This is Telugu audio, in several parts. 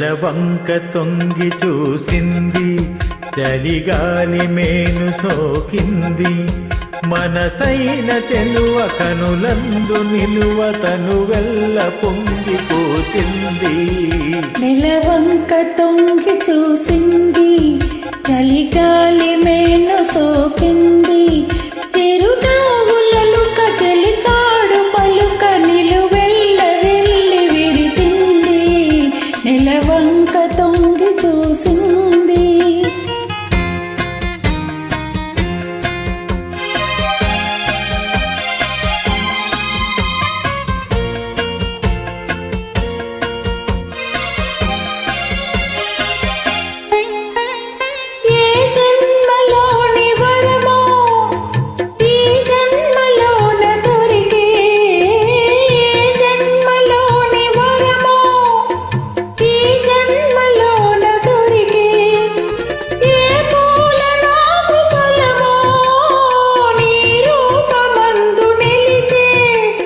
నెలవంక తొంగి చూసింది, చలిగాలి మేను సోకింది. మనసైన చెలువ కనులందు నిలువ తనువెల్ల పొంగి పోతుంది. నెలవంక తొంగి చూసింది, చలిగాలి మేను సోకింది. చిరునవ్వులలుక చెలికాడు పలుక నిలువెల్ల వెళ్ళి విరిసింది. నెలవంక తొంగి చూసింది.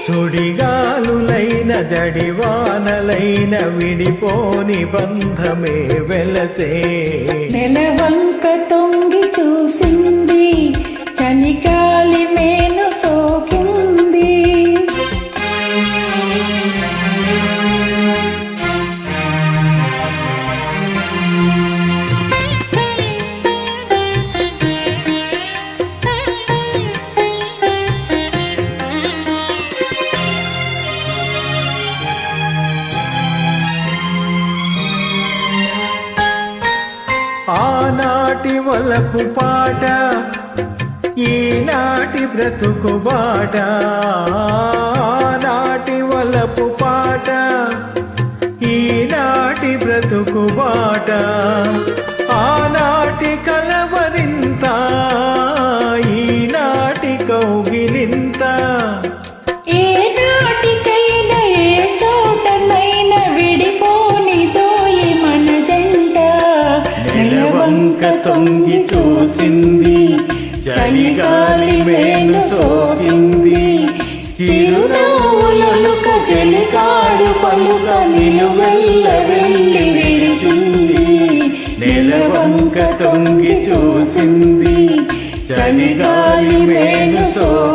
సుడిగాలులైన జడివానలైన విడిపోని బంధమే వెలసే. నెలవంక తొంగి చూసింది, చలిగాలి మేను సోకింది. ఆనాటి వలపు పాట, ఈనాటి బ్రతుకు బాట. ఆనాటి వలపు పాట, ఈనాటి బ్రతుకు బాట. ఆనాటి కలవరింత, ఈనాటి కౌగిలింత. ఏ నాటికైనా ఏ చోటనైనా విడిపోనిదోయి మన జంట. నెలవంక తొంగి చూసింది, చలిగాలి మేను సోకింది. చిరునవ్వులలుక చెలికాడు పలుక నిలువెల్ల వెళ్ళి విరిసింది. నెలవంక తొంగి చూసింది, చలిగాలి మేను సోకింది.